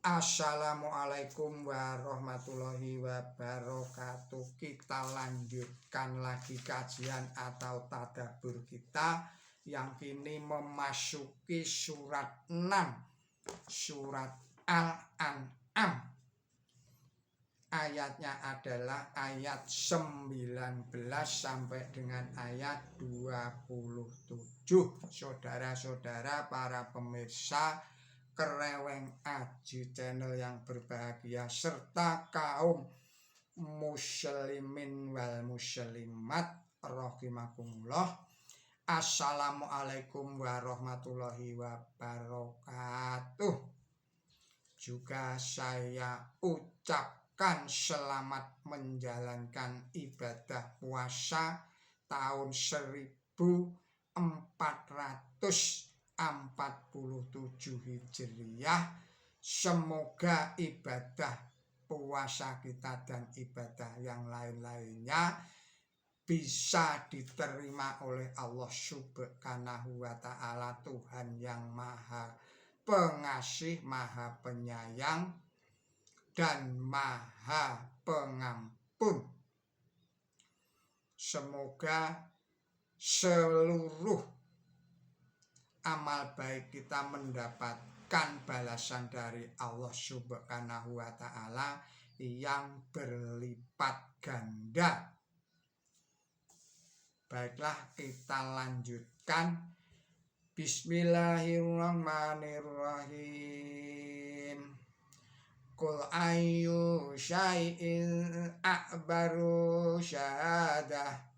Assalamualaikum warahmatullahi wabarakatuh. Kita lanjutkan lagi kajian atau tadabbur kita yang kini memasuki surat 6, surat Al-An'am. Ayatnya adalah ayat 19 sampai dengan ayat 27. Saudara-saudara para pemirsa Kereweng Aji channel yang berbahagia serta kaum muslimin wal muslimat rahimakumullah. Assalamualaikum warahmatullahi wabarakatuh. Juga saya ucapkan selamat menjalankan ibadah puasa tahun 1447 Hijriyah. Semoga ibadah puasa kita dan ibadah yang lain-lainnya bisa diterima oleh Allah Subhanahu wa Ta'ala, Tuhan yang Maha Pengasih, Maha Penyayang, dan Maha Pengampun. Semoga seluruh amal baik kita mendapatkan balasan dari Allah Subhanahu wa Ta'ala yang berlipat ganda. Baiklah, kita lanjutkan. Bismillahirrahmanirrahim. Qul ayyu syai'in akbaru syahadah.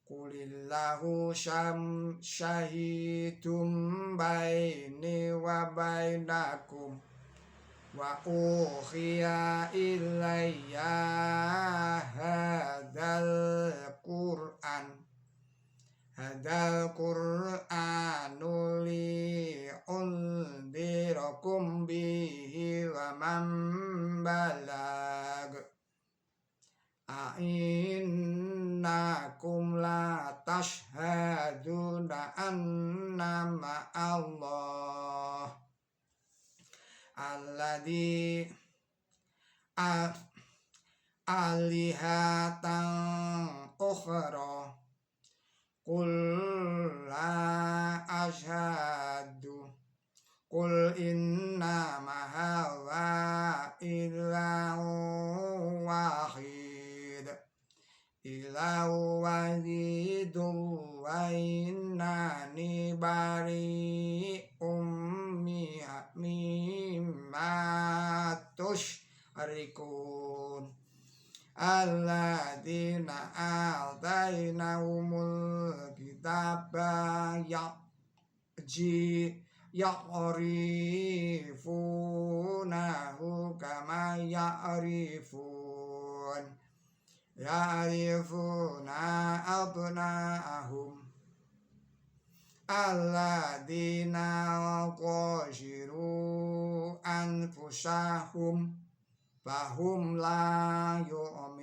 Qulillahu syahidum baini wa bainakum wa uhiya ilayya hadal Qur'anu li undirakum bihi wa man balag a'innakum la tashhaduna anna ma'allah alladhi alihatan ukhra. Qul la ashhadu qul inna mahawa ilahu wahid ilahu wahidun wa innani bari'um mimma tusyrikun. Alladzina atainahumul kitaba ya'rifunahu kama ya'rifuna abna'ahum. Alladzina qashiru anfusahum fahum la yu'minun.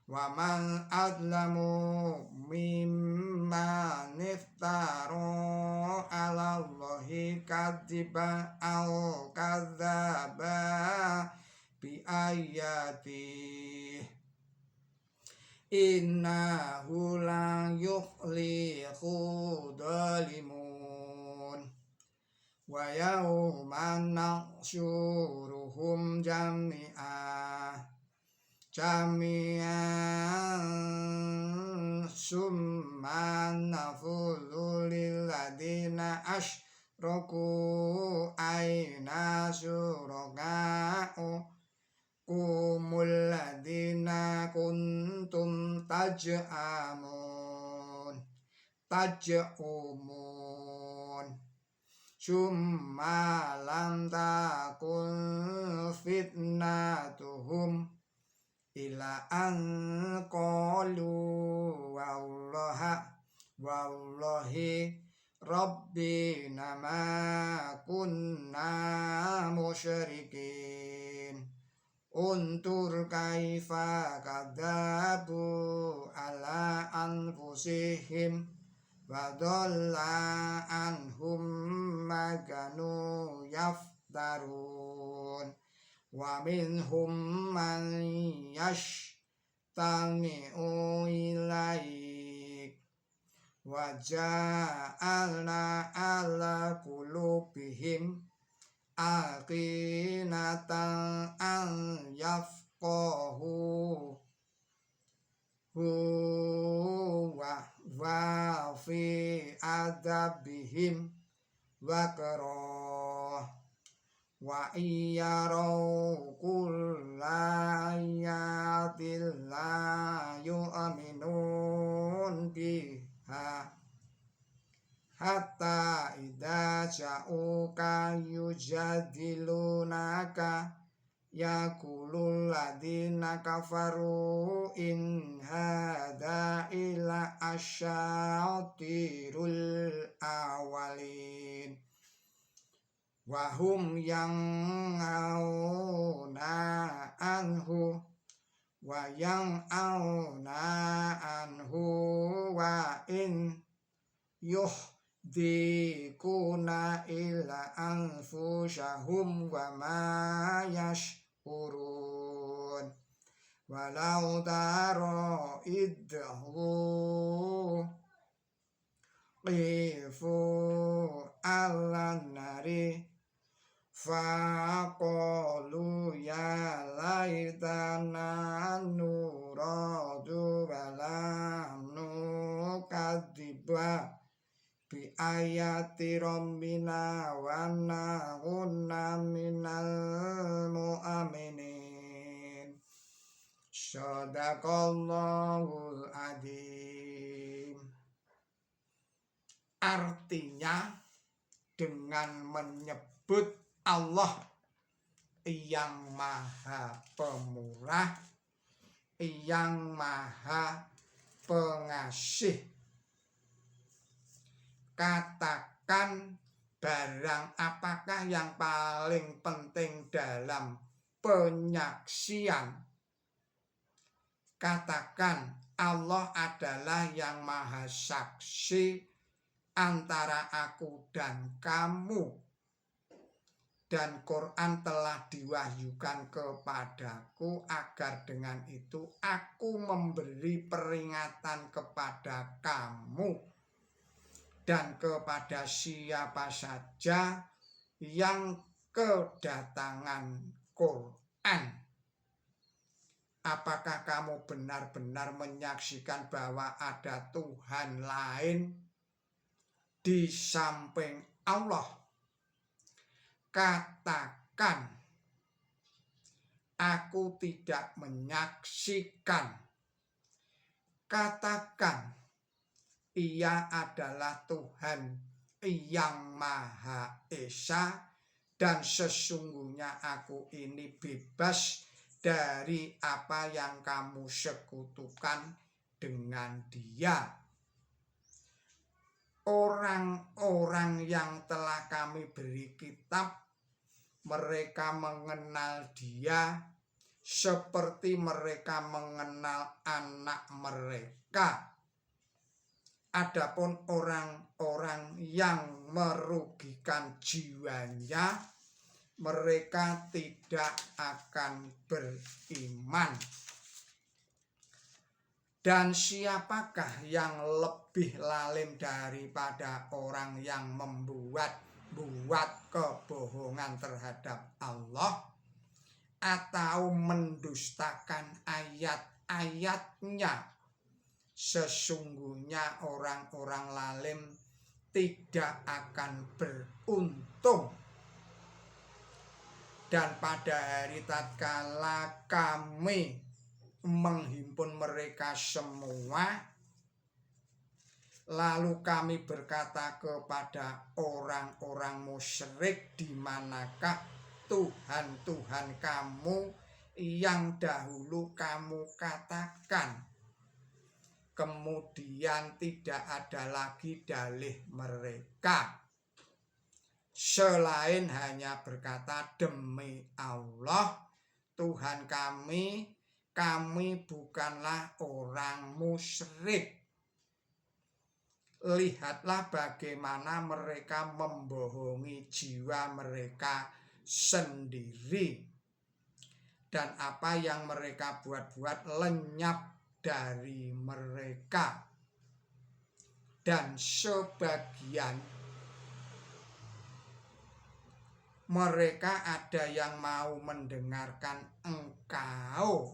Wa man adlamu mimman iftara 'ala Allahi kadziban aw kadzdzaba bi ayatihi innahu la yuflihu dzalimun. Wa yawma nahsyuruhum jami'an summa naqulu lil ladzina asyraku aina syuraka'u kumul ladzina kuntum taj'umun summa lam takun fitnatuhum ila an qalu wallahi rabbina ma kunna musyrikin. Untur kaifa kadzabu ala anfusihim wa dhalla anhum ma kanu yaftarun wa minhum man yastami'u ilaik wa ja'alna ala qulubihim aqinatan an yafqahu wa fi adabihim waqra wa iyarau kullayatil la yu'minun biha hatta idza ja'uka yujadilunaka yaqulul ladina kafaru in hadza illa asyatirul awalin wa hum yang auna anhu wa wa in dikuna illa anfusahum wa ma yashurun walau taro idhu qifu alan nari faqalu ya laitana nuradu walam nukadziba bi ayati rabbina wa nakunna minal mu'minin. Shadaqallahul adzim. Artinya dengan menyebut Allah yang maha pemurah, yang maha pengasih, katakan barang apakah yang paling penting dalam penyaksian. Katakan Allah adalah yang maha saksi antara aku dan kamu. Dan Quran telah diwahyukan kepadaku agar dengan itu aku memberi peringatan kepada kamu dan kepada siapa saja yang kedatangan Quran. Apakah kamu benar-benar menyaksikan bahwa ada Tuhan lain di samping Allah? Katakan, aku tidak menyaksikan. Katakan, Ia adalah Tuhan yang Maha Esa dan sesungguhnya aku ini bebas dari apa yang kamu sekutukan dengan Dia. Orang-orang yang telah kami beri kitab, mereka mengenal Dia seperti mereka mengenal anak mereka. Adapun orang-orang yang merugikan jiwanya, mereka tidak akan beriman. Dan siapakah yang lebih lalim daripada orang yang membuat kebohongan terhadap Allah atau mendustakan ayat-ayatnya? Sesungguhnya orang-orang lalim tidak akan beruntung. Dan pada hari tatkala kami menghimpun mereka semua, lalu kami berkata kepada orang-orang musyrik, di manakah Tuhan-Tuhan kamu yang dahulu kamu katakan? Kemudian tidak ada lagi dalih mereka selain hanya berkata, demi Allah Tuhan kami bukanlah orang musyrik. lihatlah bagaimana mereka membohongi jiwa mereka sendiri. Dan apa yang mereka buat-buat lenyap dari mereka. Dan sebagian mereka ada yang mau mendengarkan engkau.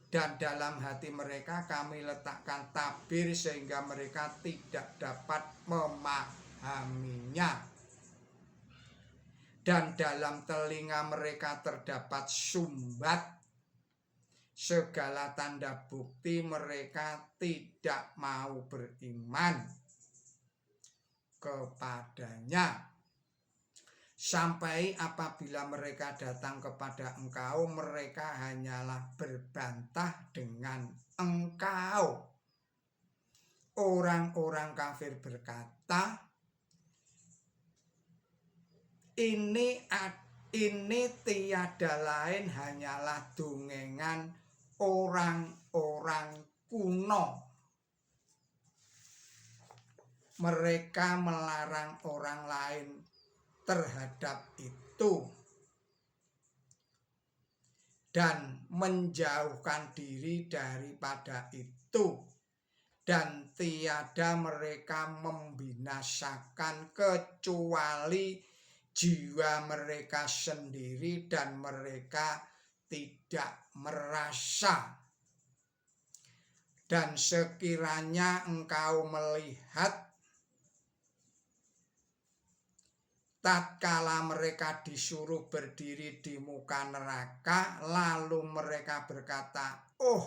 Dan dalam hati mereka kami letakkan tabir sehingga mereka tidak dapat memahaminya. Dan dalam telinga mereka terdapat sumbat, segala tanda bukti mereka tidak mau beriman kepadanya. Sampai apabila mereka datang kepada engkau, mereka hanyalah berbantah dengan engkau. Orang-orang kafir berkata, ini tiada lain hanyalah dongengan orang-orang kuno. Mereka melarang orang lain terhadap itu dan menjauhkan diri daripada itu, dan tiada mereka membinasakan kecuali jiwa mereka sendiri, dan mereka tidak merasa. Dan sekiranya engkau melihat tatkala mereka disuruh berdiri di muka neraka, lalu mereka berkata, oh,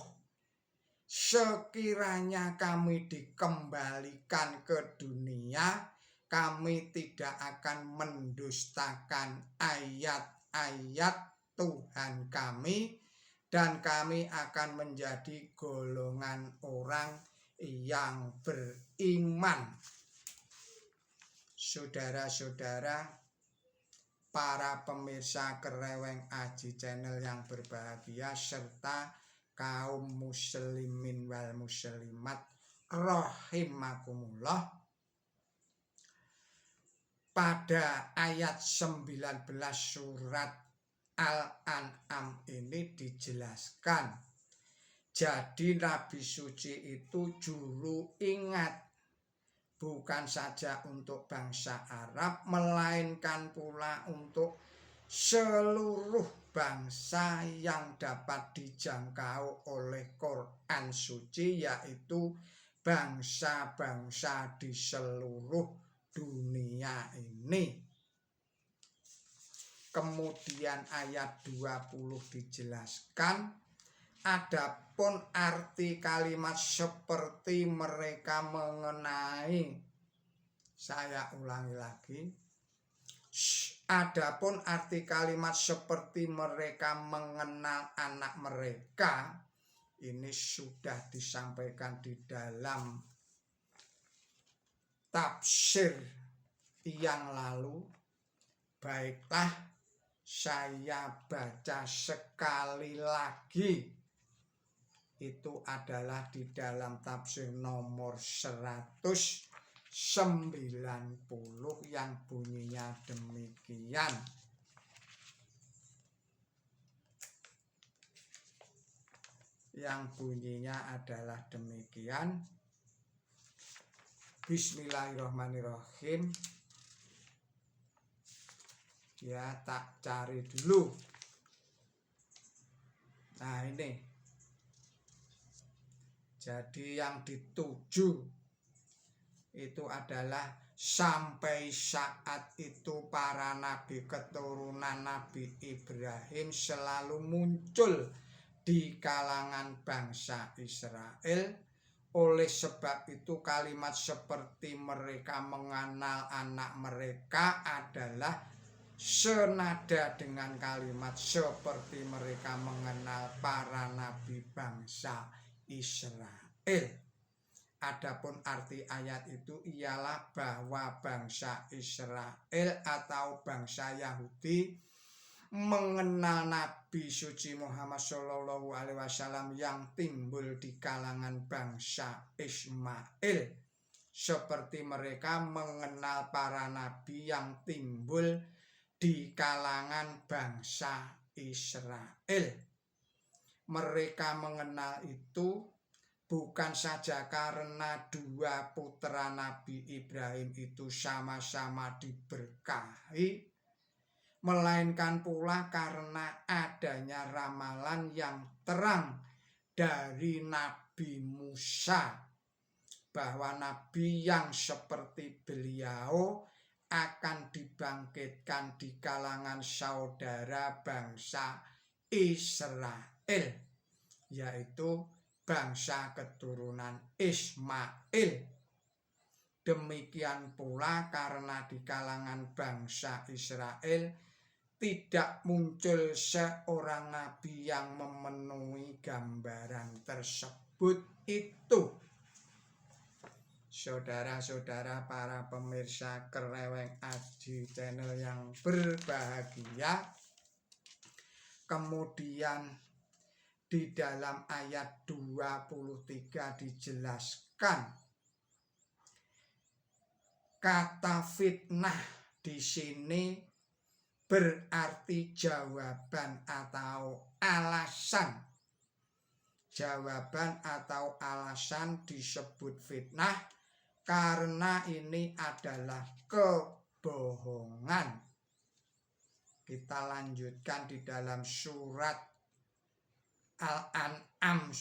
sekiranya kami dikembalikan ke dunia, kami tidak akan mendustakan ayat-ayat Tuhan kami, dan kami akan menjadi golongan orang yang beriman. Saudara-saudara, para pemirsa Kereweng Aji Channel yang berbahagia, serta kaum muslimin wal muslimat rahimakumullah, pada ayat 19 surat Al-An'am ini dijelaskan, jadi Nabi suci itu juru ingat bukan saja untuk bangsa Arab, melainkan pula untuk seluruh bangsa yang dapat dijangkau oleh Quran suci, yaitu bangsa-bangsa di seluruh dunia ini. Kemudian ayat 20 dijelaskan, adapun arti kalimat seperti mereka mengenai, saya ulangi lagi, adapun arti kalimat seperti mereka mengenal anak mereka, ini sudah disampaikan di dalam tafsir yang lalu. Baiklah, saya baca sekali lagi. Itu adalah di dalam tafsir nomor 190 yang bunyinya demikian. Yang bunyinya adalah demikian. Bismillahirrahmanirrahim. Ya, tak cari dulu. Nah, ini. Jadi yang dituju itu adalah sampai saat itu para nabi keturunan Nabi Ibrahim selalu muncul di kalangan bangsa Israel. Oleh sebab itu kalimat seperti mereka mengenal anak mereka adalah senada dengan kalimat seperti mereka mengenal para nabi bangsa Israel. Adapun arti ayat itu ialah bahwa bangsa Israel atau bangsa Yahudi mengenal Nabi suci Muhammad Shallallahu Alaihi Wasallam yang timbul di kalangan bangsa Ismail, seperti mereka mengenal para nabi yang timbul di kalangan bangsa Israel. Mereka mengenal itu bukan saja karena dua putra Nabi Ibrahim itu sama-sama diberkahi, melainkan pula karena adanya ramalan yang terang dari Nabi Musa bahwa nabi yang seperti beliau akan dibangkitkan di kalangan saudara bangsa Israel, yaitu bangsa keturunan Ismail. Demikian pula karena di kalangan bangsa Israel tidak muncul seorang nabi yang memenuhi gambaran tersebut itu. Saudara-saudara para pemirsa Kereweng Aji channel yang berbahagia, kemudian di dalam ayat 23 dijelaskan kata fitnah di sini berarti jawaban atau alasan. Jawaban atau alasan disebut fitnah karena ini adalah kebohongan. Kita lanjutkan di dalam surat Al-An'am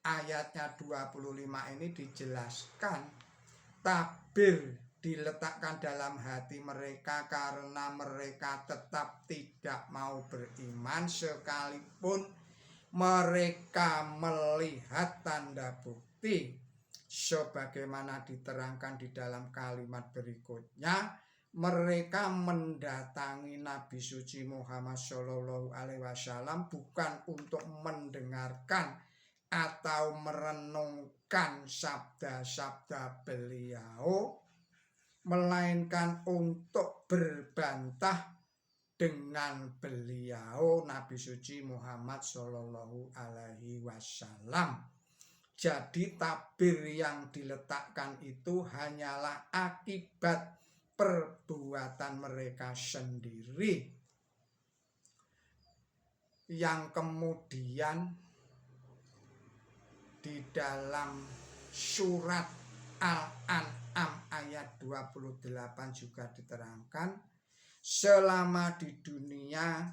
ayatnya 25 ini dijelaskan tabir diletakkan dalam hati mereka karena mereka tetap tidak mau beriman sekalipun mereka melihat tanda bukti sebagaimana diterangkan di dalam kalimat berikutnya. Mereka mendatangi Nabi suci Muhammad Shallallahu Alaihi Wasallam bukan untuk mendengarkan atau merenungkan sabda-sabda beliau, melainkan untuk berbantah dengan beliau Nabi suci Muhammad Shallallahu Alaihi Wasallam. Jadi tabir yang diletakkan itu hanyalah akibat perbuatan mereka sendiri yang kemudian di dalam surat Al-An'am ayat 28 juga diterangkan, selama di dunia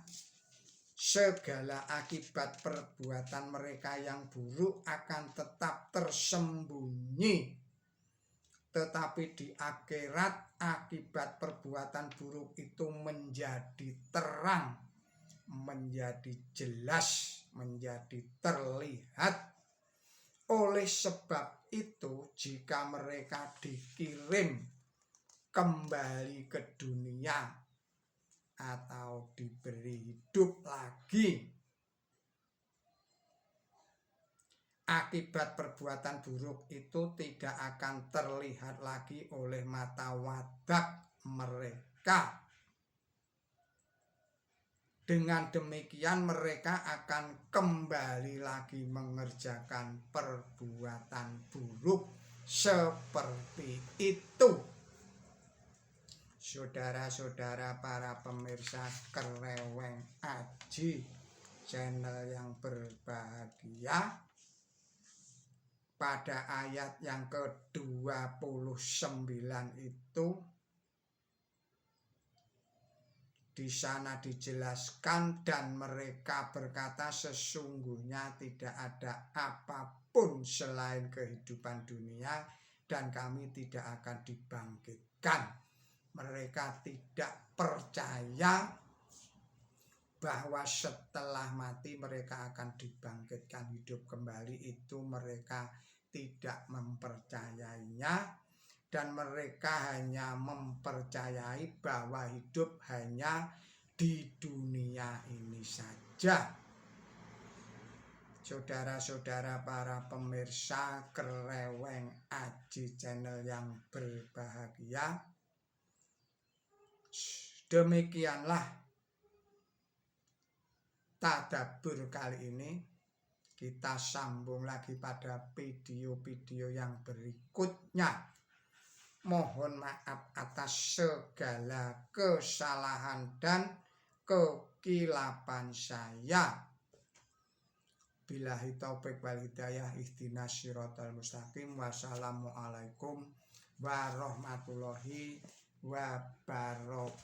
segala akibat perbuatan mereka yang buruk akan tetap tersembunyi, tetapi di akhirat akibat perbuatan buruk itu menjadi terang, menjadi jelas, menjadi terlihat. Oleh sebab itu jika mereka dikirim kembali ke dunia atau diberi hidup lagi, akibat perbuatan buruk itu tidak akan terlihat lagi oleh mata wadak mereka. Dengan demikian mereka akan kembali lagi mengerjakan perbuatan buruk seperti itu. Saudara-saudara para pemirsa Kereweng Aji channel yang berbahagia, pada ayat yang ke-29 itu di sana dijelaskan, dan mereka berkata sesungguhnya tidak ada apapun selain kehidupan dunia dan kami tidak akan dibangkitkan. Mereka tidak percaya bahwa setelah mati mereka akan dibangkitkan hidup kembali. Itu mereka tidak mempercayainya, dan mereka hanya mempercayai bahwa hidup hanya di dunia ini saja. Saudara-saudara para pemirsa Kereweng Aji channel yang berbahagia, demikianlah tadabbur kali ini kita sambung lagi pada video-video yang berikutnya. Mohon maaf atas segala kesalahan dan kekilapan saya. Billahi taufik wal hidayah, ihdinas siratal mustaqim. Wassalamualaikum warahmatullahi wabarakatuh.